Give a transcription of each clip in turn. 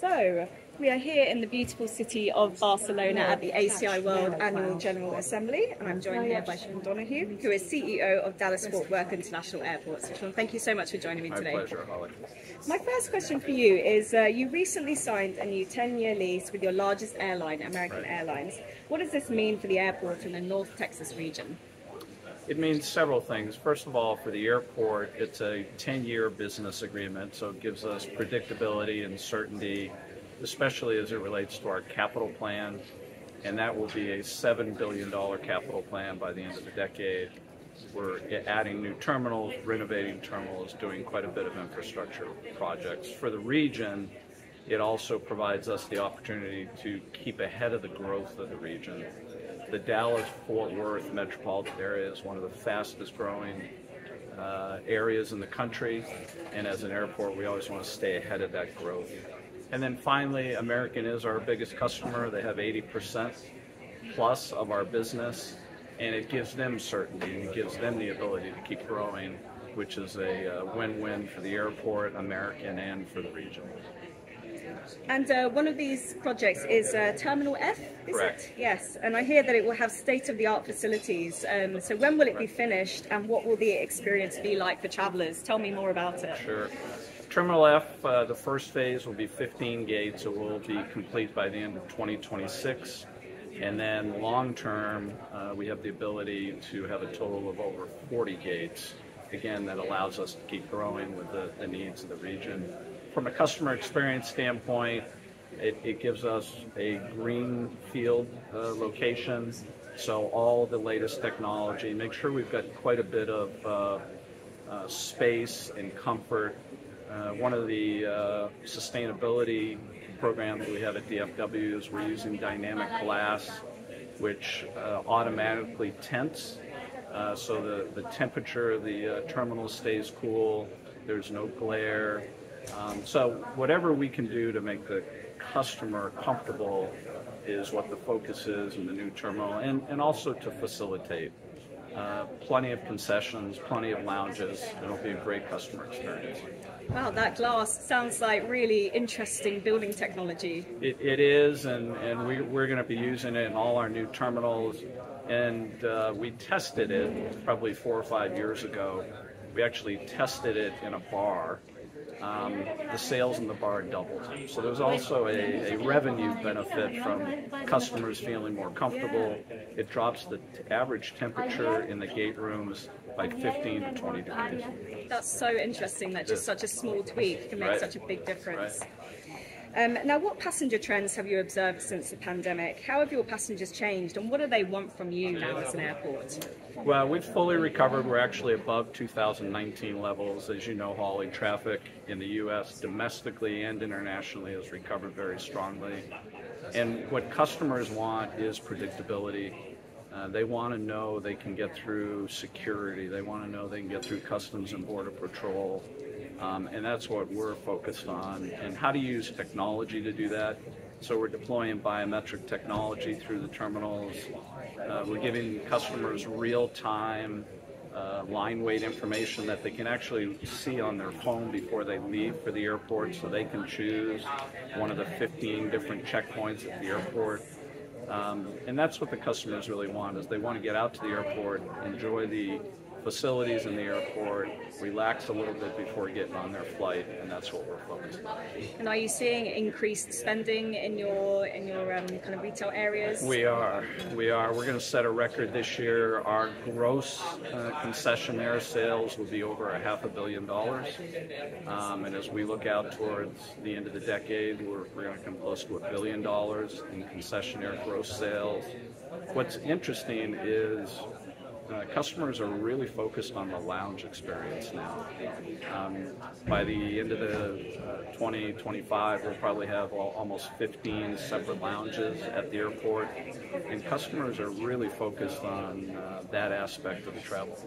So, we are here in the beautiful city of Barcelona at the ACI World Annual General Assembly, and I'm joined here by Sean Donohue, who is CEO of Dallas Fort Worth International Airport. So, Sean, thank you so much for joining me today. My pleasure, Holly. My first question for you is, you recently signed a new 10-year lease with your largest airline, American Airlines. What does this mean for the airport in the North Texas region? It means several things. First of all, for the airport, it's a 10-year business agreement, so it gives us predictability and certainty, especially as it relates to our capital plan, and that will be a $7 billion capital plan by the end of the decade. We're adding new terminals, renovating terminals, doing quite a bit of infrastructure projects. For the region, it also provides us the opportunity to keep ahead of the growth of the region. The Dallas-Fort Worth metropolitan area is one of the fastest growing areas in the country, and as an airport, we always want to stay ahead of that growth. And then finally, American is our biggest customer. They have 80% plus of our business, and it gives them certainty, and it gives them the ability to keep growing, which is a win-win for the airport, American, and for the region. And one of these projects is Terminal F, is Correct. it? Yes, and I hear that it will have state-of-the-art facilities. So when will it be finished, and what will the experience be like for travelers? Tell me more about it. Sure. Terminal F, the first phase will be 15 gates. It will be complete by the end of 2026. And then long-term, we have the ability to have a total of over 40 gates. Again, that allows us to keep growing with the needs of the region. From a customer experience standpoint, it gives us a greenfield location, so all the latest technology. Make sure we've got quite a bit of space and comfort. One of the sustainability programs we have at DFW is we're using dynamic glass, which automatically tints, so the temperature of the terminal stays cool, there's no glare. So whatever we can do to make the customer comfortable is what the focus is in the new terminal, and also to facilitate. Plenty of concessions, plenty of lounges. It'll be a great customer experience. Wow, that glass sounds like really interesting building technology. It is, and we're going to be using it in all our new terminals. And we tested it probably 4 or 5 years ago. We actually tested it in a bar. The sales in the bar doubled. So there's also a revenue benefit from customers feeling more comfortable. It drops the average temperature in the gate rooms by 15 to 20 degrees. That's so interesting that just such a small tweak can make such a big difference. Right. Now, what passenger trends have you observed since the pandemic? How have your passengers changed, and what do they want from you now as an airport? Well, we've fully recovered. We're actually above 2019 levels. As you know, Holly, traffic in the U.S. domestically and internationally has recovered very strongly. And what customers want is predictability. They want to know they can get through security. They want to know they can get through Customs and Border Patrol. And that's what we're focused on, and how to use technology to do that. So we're deploying biometric technology through the terminals. We're giving customers real-time line weight information that they can actually see on their phone before they leave for the airport, so they can choose one of the 15 different checkpoints at the airport. And that's what the customers really want, is they want to get out to the airport, enjoy the facilities in the airport, relax a little bit before getting on their flight, and that's what we're focused on. And are you seeing increased spending in your kind of retail areas? We are. We're going to set a record this year. Our gross concessionaire sales will be over $500 million. And as we look out towards the end of the decade, we're going to come close to $1 billion in concessionaire gross sales. What's interesting is customers are really focused on the lounge experience now. By the end of the 2025, we'll probably have almost 15 separate lounges at the airport, and customers are really focused on that aspect of the travel.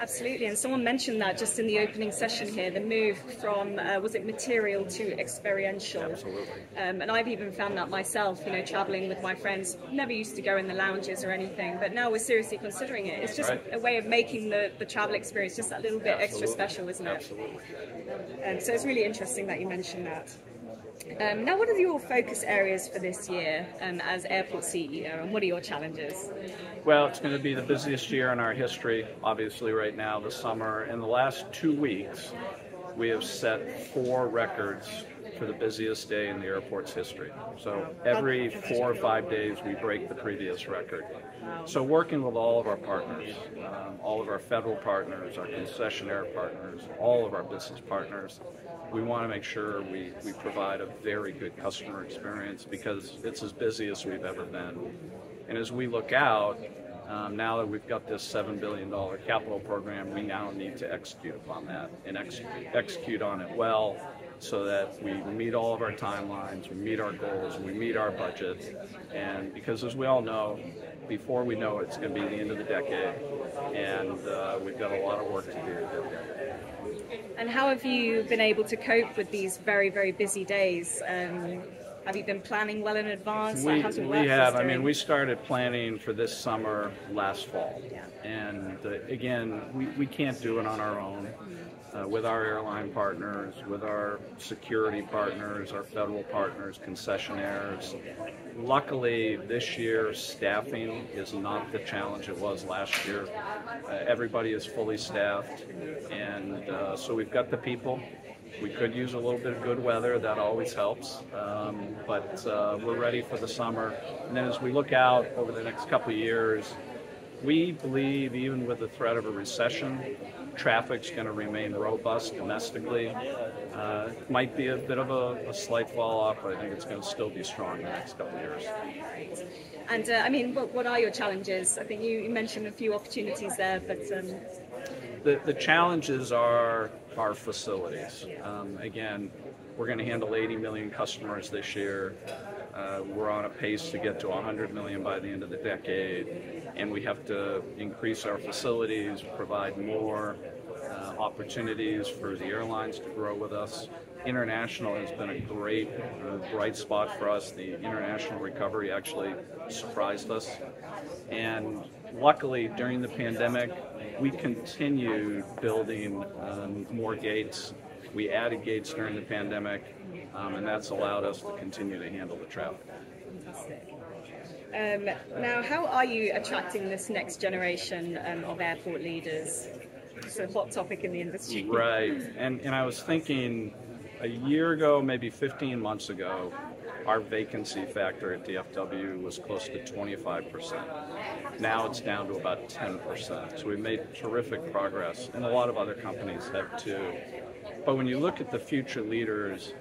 Absolutely, and someone mentioned that just in the opening session here, the move from, was it material to experiential? Absolutely. And I've even found that myself, you know, traveling with my friends, never used to go in the lounges or anything, but now we're seriously considering it. It's just a way of making the travel experience just that little bit extra special, isn't it? Absolutely. So it's really interesting that you mentioned that. Now, what are your focus areas for this year as airport CEO, and what are your challenges? Well, it's going to be the busiest year in our history, obviously right now, the summer. In the last 2 weeks, we have set 4 records for the busiest day in the airport's history. So every 4 or 5 days, we break the previous record. So working with all of our partners, all of our federal partners, our concessionaire partners, all of our business partners, we want to make sure we provide a very good customer experience because it's as busy as we've ever been. And as we look out, now that we've got this $7 billion capital program, we now need to execute upon that and execute on it well so that we meet all of our timelines, we meet our goals, we meet our budget. And because as we all know, before we know it, it's going to be the end of the decade, and we've got a lot of work to do. And how have you been able to cope with these very, very busy days? Have you been planning well in advance? We have. I mean, we started planning for this summer last fall. Yeah. And again, we can't do it on our own. With our airline partners, with our security partners, our federal partners, concessionaires. Luckily, this year, staffing is not the challenge it was last year. Everybody is fully staffed, and so we've got the people. We could use a little bit of good weather, that always helps, but we're ready for the summer. And then as we look out over the next couple of years, we believe even with the threat of a recession, traffic's going to remain robust domestically. Might be a bit of a slight fall off, but I think it's going to still be strong in the next couple of years. And I mean, what are your challenges? I think you mentioned a few opportunities there, but the challenges are our facilities. Again, we're going to handle 80 million customers this year. We're on a pace to get to 100 million by the end of the decade, and we have to increase our facilities, provide more opportunities for the airlines to grow with us. International has been a great bright spot for us. The international recovery actually surprised us, and luckily during the pandemic, we continued building more gates. We added gates during the pandemic, and that's allowed us to continue to handle the traffic. Now, how are you attracting this next generation of airport leaders? It's a hot topic in the industry. Right, and I was thinking a year ago, maybe 15 months ago, our vacancy factor at DFW was close to 25%. Now it's down to about 10%. So we've made terrific progress, and a lot of other companies have too. But when you look at the future leaders,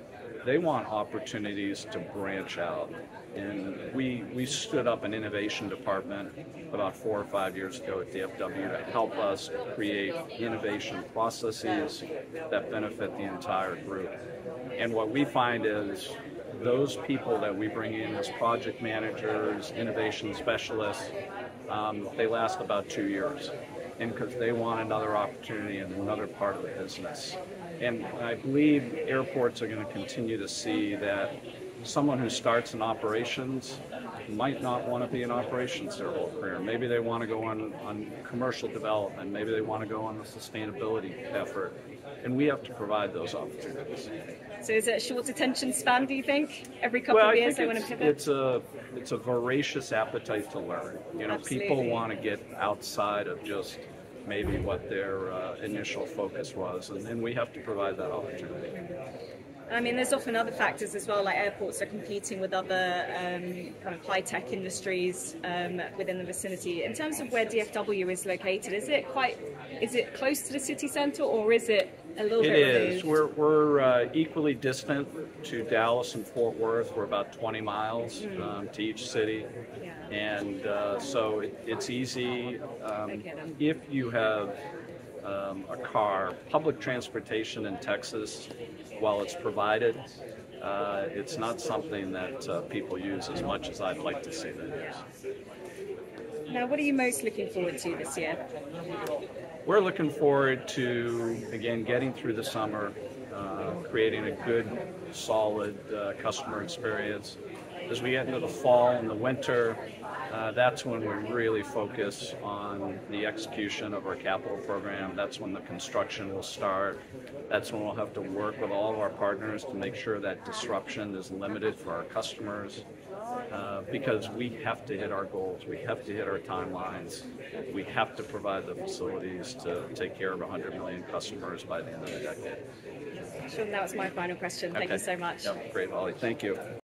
they want opportunities to branch out. And we stood up an innovation department about 4 or 5 years ago at DFW to help us create innovation processes that benefit the entire group. And what we find is those people that we bring in as project managers, innovation specialists, they last about 2 years, and because they want another opportunity in another part of the business. And I believe airports are going to continue to see that someone who starts in operations might not want to be in operations their whole career. Maybe they want to go on commercial development. Maybe they want to go on the sustainability effort. And we have to provide those opportunities. So is it a short attention span, do you think? Every couple of years they want to pivot? It's a voracious appetite to learn. You know, Absolutely. People want to get outside of just maybe what their initial focus was, and then we have to provide that opportunity. I mean, there's often other factors as well, like airports are competing with other kind of high-tech industries within the vicinity. In terms of where DFW is located, is it close to the city centre, or is it a little bit removed? It is. We're equally distant to Dallas and Fort Worth. We're about 20 miles to each city. Yeah. And so it's easy if you have a car. Public transportation in Texas, while it's provided, it's not something that people use as much as I'd like to see them use. Now, what are you most looking forward to this year? We're looking forward to, again, getting through the summer, creating a good, solid customer experience. As we get into the fall and the winter, that's when we really focus on the execution of our capital program. That's when the construction will start. That's when we'll have to work with all of our partners to make sure that disruption is limited for our customers, because we have to hit our goals. We have to hit our timelines. We have to provide the facilities to take care of 100 million customers by the end of the decade. Sean, that was my final question. Thank you so much. Yep, great, Holly. Thank you.